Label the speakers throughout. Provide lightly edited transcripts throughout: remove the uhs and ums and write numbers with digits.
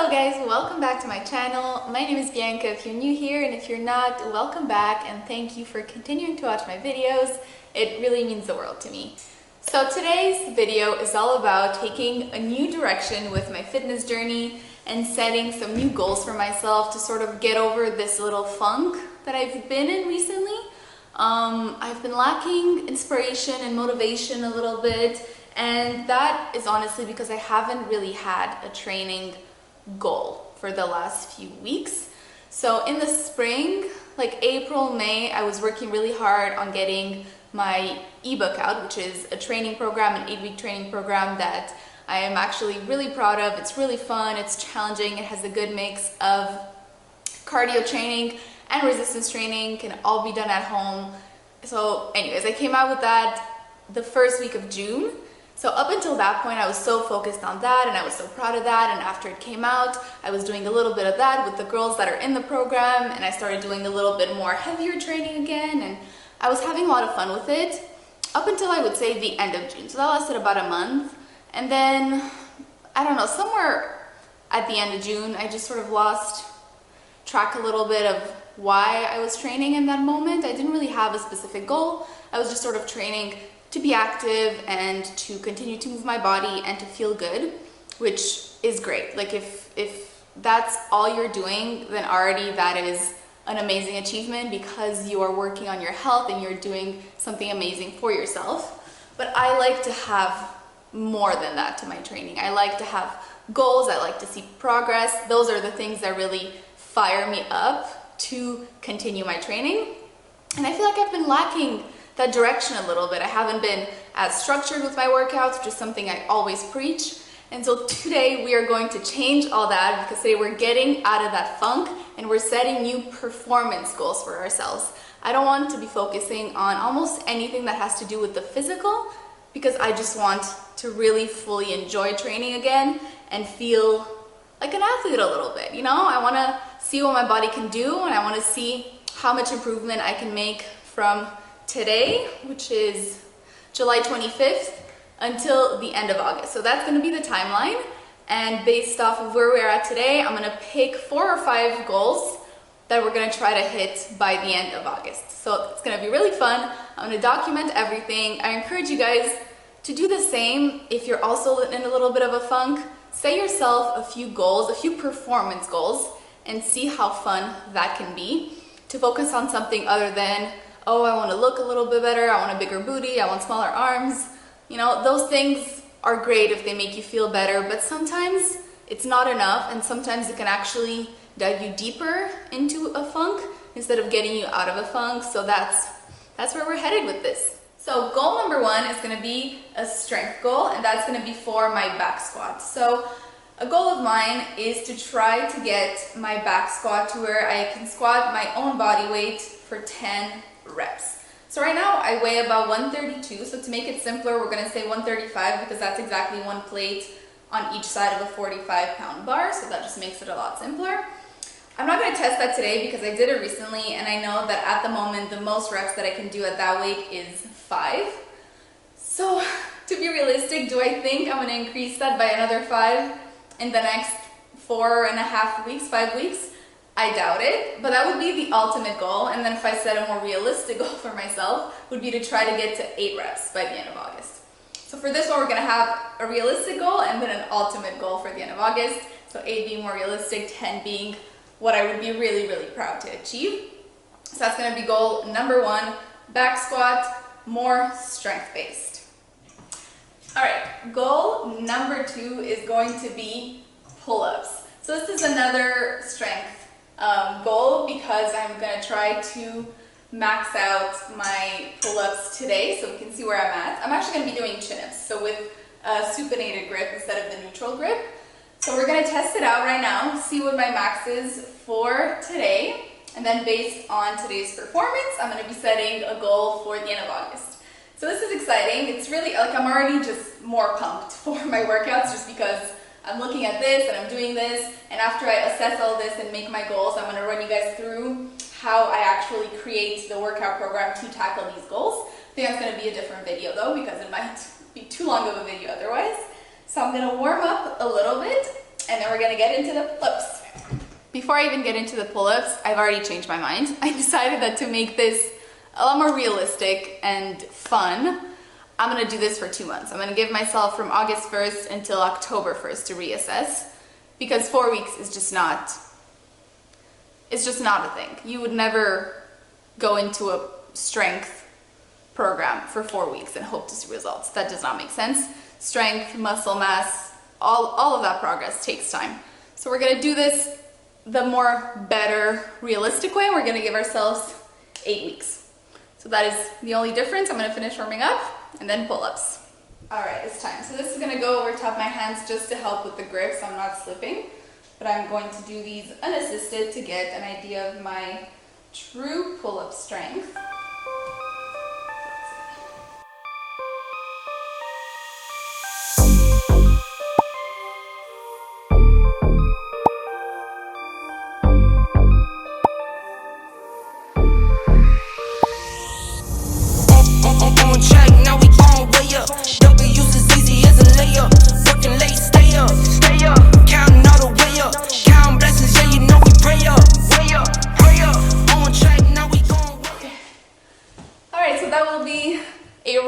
Speaker 1: Hello guys, welcome back to my channel. My name is Bianca if you're new here, and if you're not, welcome back and thank you for continuing to watch my videos. It really means the world to me. So today's video is all about taking a new direction with my fitness journey and setting some new goals for myself to sort of get over this little funk that I've been in recently. I've been lacking inspiration and motivation a little bit, and that is honestly because I haven't really had a training goal for the last few weeks. So in the spring, like April, May, I was working really hard on getting my ebook out, which is a training program, an 8-week training program that I am actually really proud of. It's really fun, it's challenging, it has a good mix of cardio training and resistance training, can all be done at home. So anyways, I came out with that the first week of June. So up until that point, I was so focused on that and I was so proud of that. And after it came out, I was doing a little bit of that with the girls that are in the program, and I started doing a little bit more heavier training again, and I was having a lot of fun with it up until I would say the end of June. So that lasted about a month. And then, I don't know, somewhere at the end of June, I just sort of lost track a little bit of why I was training in that moment. I didn't really have a specific goal. I was just sort of training to be active and to continue to move my body and to feel good, which is great. Like if that's all you're doing, then already that is an amazing achievement because you are working on your health and you're doing something amazing for yourself. But I like to have more than that to my training. I like to have goals, I like to see progress. Those are the things that really fire me up to continue my training. And I feel like I've been lacking that direction a little bit. I haven't been as structured with my workouts, which is something I always preach. And so today we are going to change all that, because today we're getting out of that funk and we're setting new performance goals for ourselves. I don't want to be focusing on almost anything that has to do with the physical, because I just want to really fully enjoy training again and feel like an athlete a little bit. You know, I want to see what my body can do, and I want to see how much improvement I can make from today, which is July 25th, until the end of August. So that's going to be the timeline, and based off of where we're at today, I'm going to pick 4 or 5 goals that we're going to try to hit by the end of August. So it's going to be really fun. I'm going to document everything. I encourage you guys to do the same. If you're also in a little bit of a funk, set yourself a few goals, a few performance goals, and see how fun that can be, to focus on something other than, oh, I want to look a little bit better, I want a bigger booty, I want smaller arms. You know, those things are great if they make you feel better, but sometimes it's not enough, and sometimes it can actually dive you deeper into a funk instead of getting you out of a funk. So that's where we're headed with this. So goal number 1 is going to be a strength goal, and that's going to be for my back squat. So a goal of mine is to try to get my back squat to where I can squat my own body weight for 10 reps. So right now I weigh about 132, so to make it simpler, we're going to say 135, because that's exactly one plate on each side of a 45-pound bar, so that just makes it a lot simpler. I'm not going to test that today because I did it recently, and I know that at the moment the most reps that I can do at that weight is 5. So to be realistic, do I think I'm going to increase that by another 5 in the next 4.5 weeks, 5 weeks? I doubt it, but that would be the ultimate goal. And then if I set a more realistic goal for myself, would be to try to get to 8 reps by the end of August. So for this one, we're going to have a realistic goal and then an ultimate goal for the end of August. So 8 being more realistic, 10 being what I would be really, really proud to achieve. So that's going to be goal number 1, back squat, more strength-based. All right, goal number 2 is going to be pull-ups. So this is another strength goal, because I'm going to try to max out my pull-ups today so we can see where I'm at. I'm actually going to be doing chin-ups, so with a supinated grip instead of the neutral grip. So we're going to test it out right now, see what my max is for today, and then based on today's performance, I'm going to be setting a goal for the end of August. So this is exciting. It's really, like, I'm already just more pumped for my workouts, just because I'm looking at this and I'm doing this, and after I assess all this and make my goals, I'm going to run you guys through how I actually create the workout program to tackle these goals. I think that's going to be a different video though, because it might be too long of a video otherwise. So I'm going to warm up a little bit, and then we're gonna get into the pull-ups. Before I even get into the pull-ups, I've already changed my mind. I decided that to make this a lot more realistic and fun, I'm gonna do this for 2 months. I'm gonna give myself from August 1st until October 1st to reassess, because 4 weeks is just not, it's just not a thing. You would never go into a strength program for 4 weeks and hope to see results. That does not make sense. Strength, muscle mass, all of that progress takes time. So we're gonna do this the more better, realistic way. We're gonna give ourselves 8 weeks. So that is the only difference. I'm gonna finish warming up and then pull-ups. All right, it's time. So this is gonna go over top my hands just to help with the grip so I'm not slipping. But I'm going to do these unassisted to get an idea of my true pull-up strength.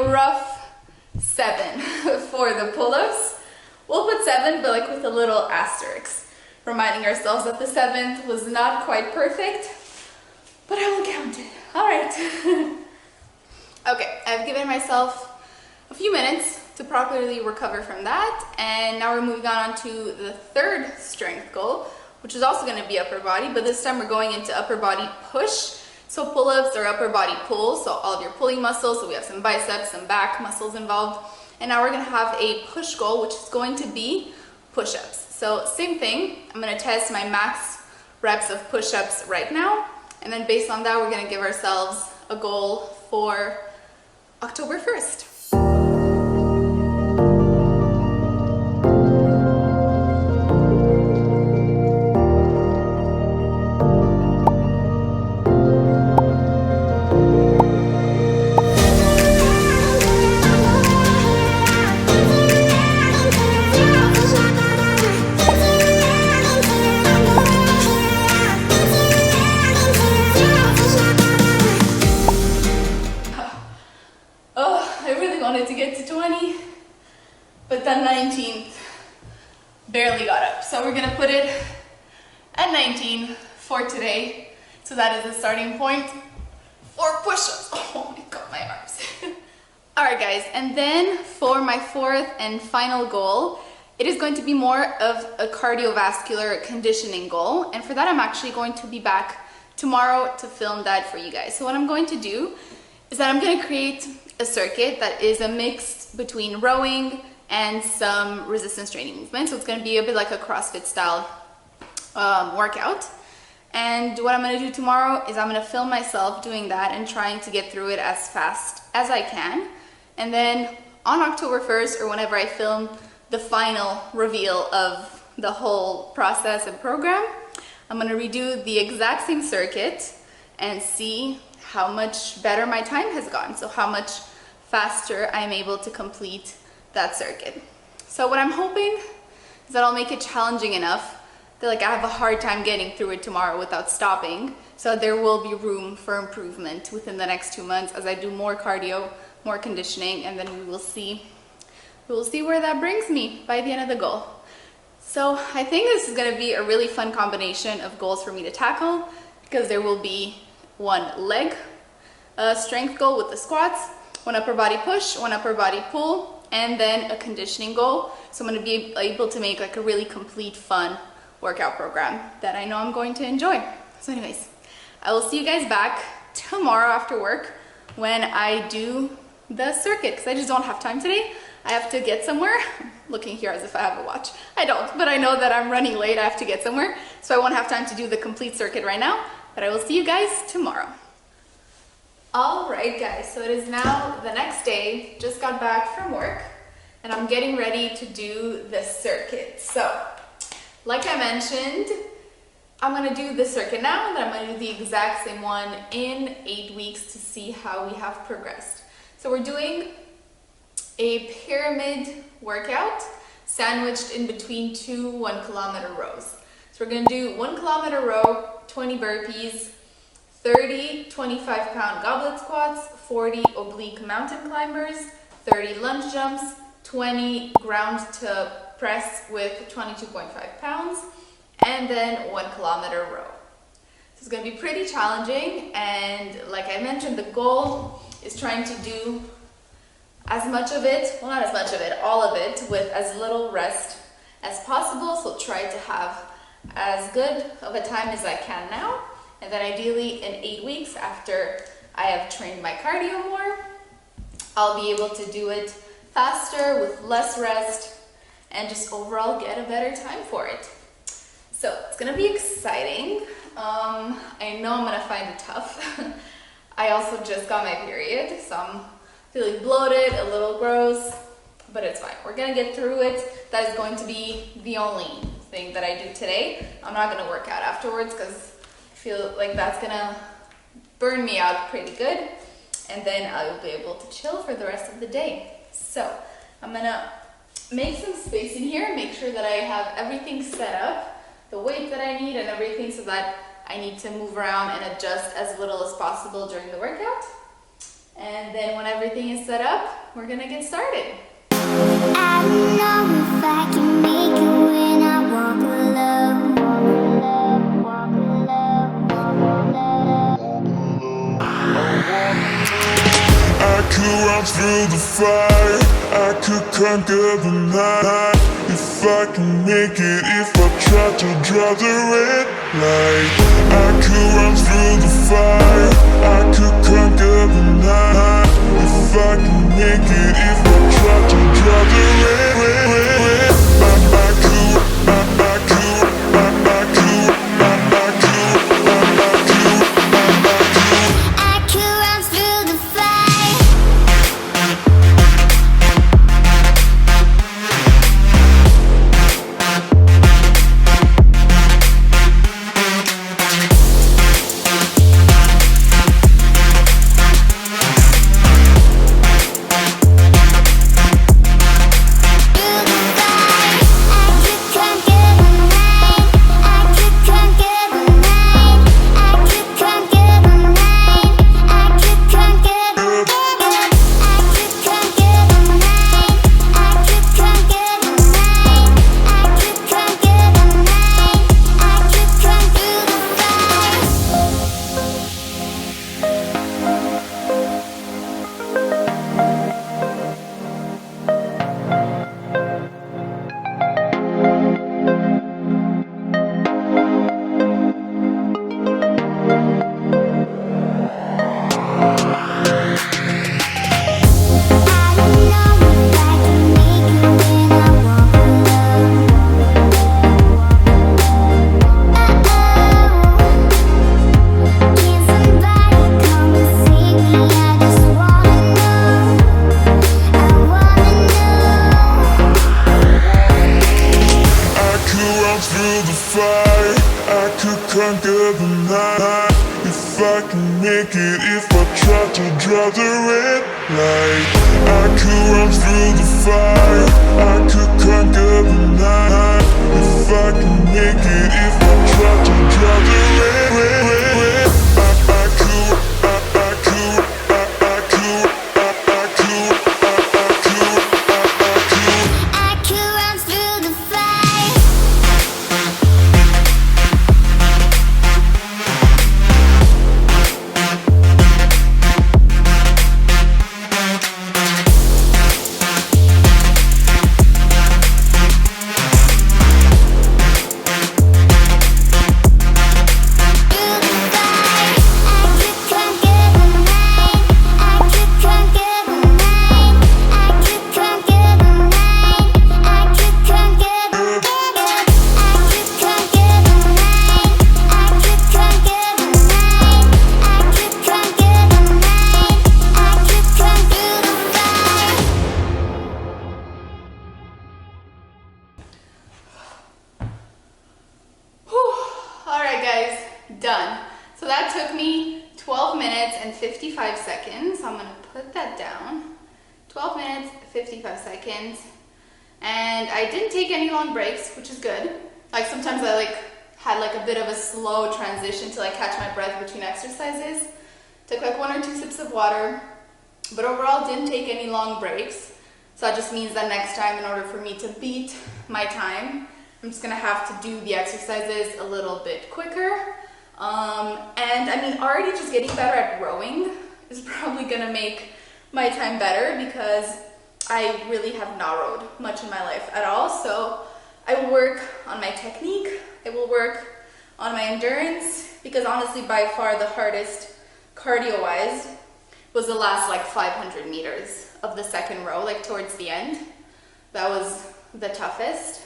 Speaker 1: Rough 7 for the pull-ups. We'll put 7, but like with a little asterisk, reminding ourselves that the 7th was not quite perfect, but I will count it. All right. Okay, I've given myself a few minutes to properly recover from that, and now we're moving on to the third strength goal, which is also going to be upper body, but this time we're going into upper body push. So pull-ups are upper body pulls, so all of your pulling muscles, so we have some biceps, some back muscles involved. And now we're gonna have a push goal, which is going to be push-ups. So same thing, I'm gonna test my max reps of push-ups right now. And then based on that, we're gonna give ourselves a goal for October 1st. To get to 20, but then 19th barely got up. So we're gonna put it at 19 for today. So that is the starting point for push-ups. Oh my God, my arms. All right guys, and then for my fourth and final goal, it is going to be more of a cardiovascular conditioning goal. And for that, I'm actually going to be back tomorrow to film that for you guys. So what I'm going to do is that I'm gonna create a circuit that is a mix between rowing and some resistance training movement. So it's going to be a bit like a CrossFit style workout. And what I'm going to do tomorrow is I'm going to film myself doing that and trying to get through it as fast as I can. And then on October 1st, or whenever I film the final reveal of the whole process and program, I'm going to redo the exact same circuit and see how much better my time has gone. So how much faster I'm able to complete that circuit. So what I'm hoping is that I'll make it challenging enough that like I have a hard time getting through it tomorrow without stopping. So there will be room for improvement within the next 2 months as I do more cardio, more conditioning, and then we will see where that brings me by the end of the goal. So I think this is going to be a really fun combination of goals for me to tackle, because there will be one leg strength goal with the squats, one upper body push, one upper body pull, and then a conditioning goal. So I'm going to be able to make like a really complete, fun workout program that I know I'm going to enjoy. So anyways, I will see you guys back tomorrow after work when I do the circuit, because I just don't have time today. I have to get somewhere. I'm looking here as if I have a watch. I don't, but I know that I'm running late. I have to get somewhere, so I won't have time to do the complete circuit right now, but I will see you guys tomorrow. All right guys, so it is now the next day, just got back from work, and I'm getting ready to do the circuit. So, like I mentioned, I'm gonna do the circuit now, and then I'm gonna do the exact same one in 8 weeks to see how we have progressed. So we're doing a pyramid workout. sandwiched in between two 1 kilometer rows. So we're gonna do 1 kilometer row, 20 burpees, 30 25-pound goblet squats, 40 oblique mountain climbers, 30 lunge jumps, 20 ground to press with 22.5 pounds, and then 1 kilometer row. So it's going to be pretty challenging, and like I mentioned, the goal is trying to do as much of it, well, not as much of it, all of it with as little rest as possible. So try to have as good of a time as I can now, and then ideally in 8 weeks after I have trained my cardio more, I'll be able to do it faster with less rest and just overall get a better time for it. So it's gonna be exciting. I know I'm gonna find it tough. I also just got my period, so I'm feeling bloated, a little gross, but it's fine. We're gonna get through it. That is going to be the only thing that I do today. I'm not gonna work out afterwards because I feel like that's gonna burn me out pretty good, and then I will be able to chill for the rest of the day. So I'm gonna make some space in here, make sure that I have everything set up, the weight that I need and everything, so that I need to move around and adjust as little as possible during the workout. And then when everything is set up, we're gonna get started.
Speaker 2: I don't know if I can make it when I walk alone.
Speaker 3: I could run through the fire, I could conquer the night. If I can make it, if I try to draw the red light. I could run through the fire, I could conquer the night. If I can make it, if I try to draw the red light. Conquer the night. If I can make it, if I try to draw the red light. I could run through the fire, I could conquer the night. If I can make it, if I try to draw the red light. I could
Speaker 2: run through the fire.
Speaker 1: Done. So that took me 12 minutes and 55 seconds. I'm going to put that down. 12 minutes, 55 seconds. And I didn't take any long breaks, which is good. Like sometimes I had a bit of a slow transition to catch my breath between exercises. Took 1 or 2 sips of water, but overall didn't take any long breaks. So that just means that next time, in order for me to beat my time, I'm just gonna have to do the exercises a little bit quicker. And I mean, already just getting better at rowing is probably gonna make my time better, because I really have not rowed much in my life at all. So I will work on my technique, I will work on my endurance, because honestly by far the hardest cardio-wise was the last 500 meters of the second row, towards the end. That was the toughest.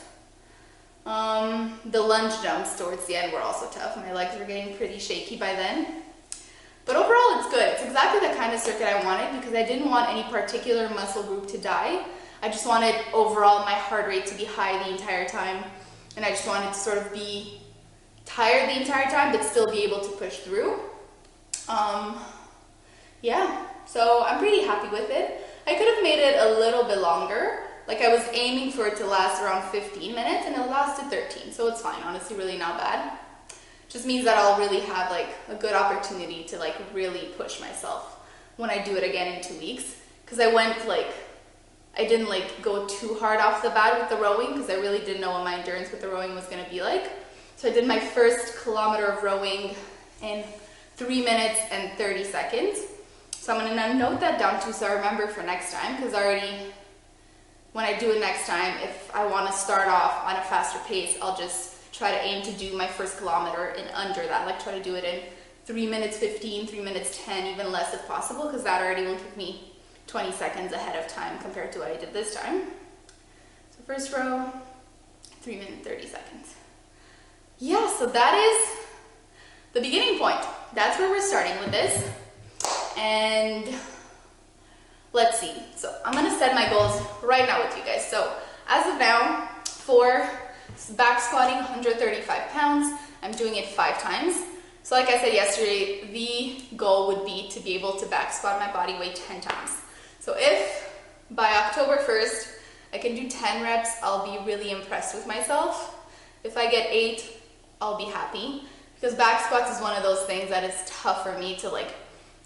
Speaker 1: The lunge jumps towards the end were also tough. My legs were getting pretty shaky by then. But overall it's good. It's exactly the kind of circuit I wanted, because I didn't want any particular muscle group to die. I just wanted overall my heart rate to be high the entire time, and I just wanted to sort of be tired the entire time but still be able to push through. Yeah, so I'm pretty happy with it. I could have made it a little bit longer. I was aiming for it to last around 15 minutes, and it lasted 13, so it's fine. Honestly, really not bad. Just means that I'll really have a good opportunity to really push myself when I do it again in 2 weeks. Because I went I didn't go too hard off the bat with the rowing, because I really didn't know what my endurance with the rowing was going to be like. So I did my first kilometer of rowing in 3 minutes and 30 seconds. So I'm going to note that down too, so I remember for next time, because already when I do it next time, if I want to start off on a faster pace, I'll just try to aim to do my first kilometer in under that. Try to do it in 3 minutes 15, 3 minutes 10, even less if possible, because that already will give me 20 seconds ahead of time compared to what I did this time. So first row, 3 minutes 30 seconds. Yeah, so that is the beginning point. That's where we're starting with this. And let's see. So I'm gonna set my goals right now with you guys. So as of now, for back squatting 135 pounds, I'm doing it 5 times. So like I said yesterday, the goal would be to be able to back squat my body weight 10 times. So if by October 1st I can do 10 reps, I'll be really impressed with myself. If I get 8, I'll be happy, because back squats is one of those things that is tough for me to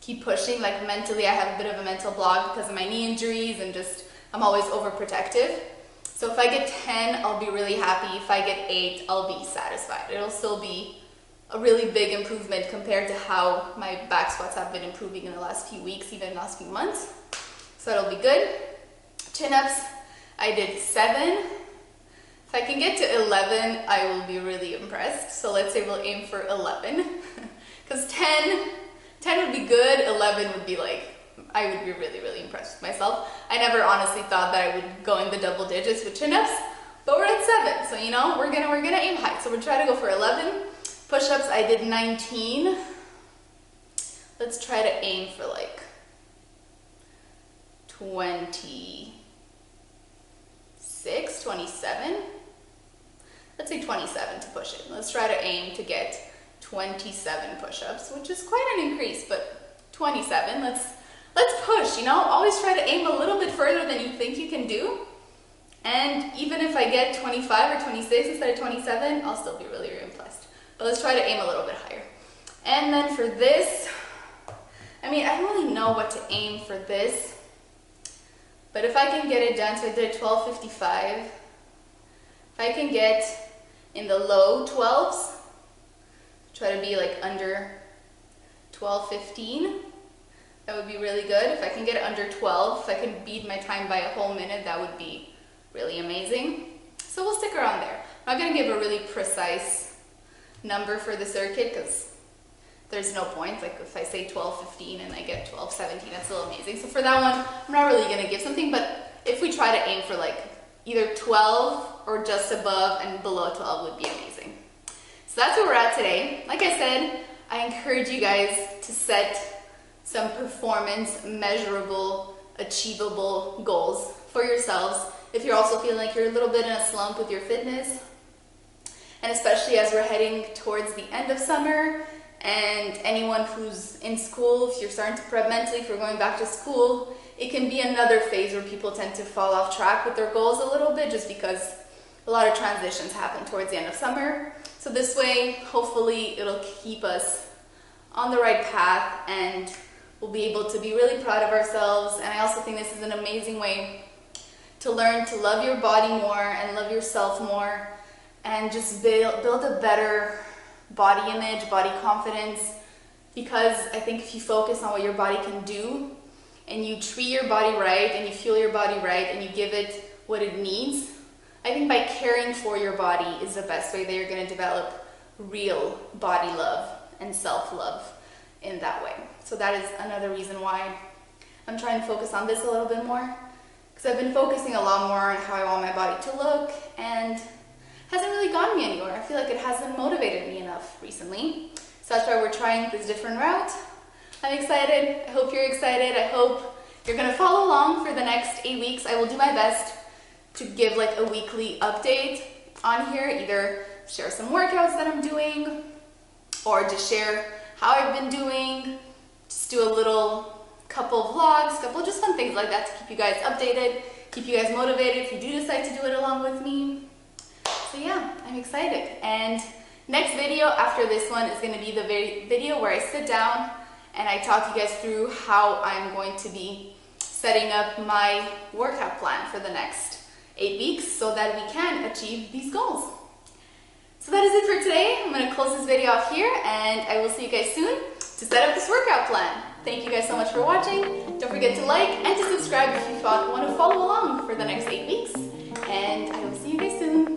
Speaker 1: keep pushing. Mentally I have a bit of a mental block because of my knee injuries, and just I'm always overprotective. So if I get 10, I'll be really happy. If I get 8, I'll be satisfied. It'll still be a really big improvement compared to how my back squats have been improving in the last few weeks, even last few months. So it'll be good. Chin-ups, I did 7. If I can get to 11, I will be really impressed. So let's say we'll aim for 11, because 10 would be good, 11 would be I would be really, really impressed with myself. I never honestly thought that I would go in the double digits with chin-ups, but we're at 7, so you know, we're gonna aim high. So we're trying to go for 11. Push-ups, I did 19. Let's try to aim for 26, 27. Let's say 27 to push it. Let's try to aim to get 27 push-ups, which is quite an increase, but 27, let's push, you know, always try to aim a little bit further than you think you can do. And even if I get 25 or 26 instead of 27, I'll still be really, really impressed. But let's try to aim a little bit higher. And then for this, I mean, I don't really know what to aim for this, but if I can get it done, so I did 12:55. If I can get in the low 12s, try to be under 12:15, that would be really good. If I can get it under 12, if I can beat my time by a whole minute, that would be really amazing. So we'll stick around there. I'm not going to give a really precise number for the circuit, because there's no point. If I say 12:15 and I get 12:17, that's a little amazing. So for that one, I'm not really going to give something, but if we try to aim for either 12 or just above and below 12 would be amazing. So that's where we're at today. Like I said, I encourage you guys to set some performance, measurable, achievable goals for yourselves. If you're also feeling like you're a little bit in a slump with your fitness, and especially as we're heading towards the end of summer And anyone who's in school, if you're starting to prep mentally for going back to school, it can be another phase where people tend to fall off track with their goals a little bit, just because a lot of transitions happen towards the end of summer. So this way, hopefully it'll keep us on the right path and we'll be able to be really proud of ourselves. And I also think this is an amazing way to learn to love your body more and love yourself more, and just build a better body image, body confidence. Because I think if you focus on what your body can do and you treat your body right and you fuel your body right and you give it what it needs, I think by caring for your body is the best way that you're going to develop real body love and self-love in that way. So that is another reason why I'm trying to focus on this a little bit more, because I've been focusing a lot more on how I want my body to look and hasn't really gotten me anywhere. I feel like it hasn't motivated me enough recently. So that's why we're trying this different route. I'm excited. I hope you're excited. I hope you're going to follow along for the next 8 weeks. I will do my best to give like a weekly update on here, either share some workouts that I'm doing or just share how I've been doing, just do a little couple vlogs, couple just fun things like that to keep you guys updated, keep you guys motivated if you do decide to do it along with me. So yeah, I'm excited. And next video after this one is going to be the video where I sit down and I talk you guys through how I'm going to be setting up my workout plan for the next 8 weeks so that we can achieve these goals. So that is it for today. I'm going to close this video off here and I will see you guys soon to set up this workout plan. Thank you guys so much for watching. Don't forget to like and to subscribe if you want to follow along for the next 8 weeks. And I will see you guys soon.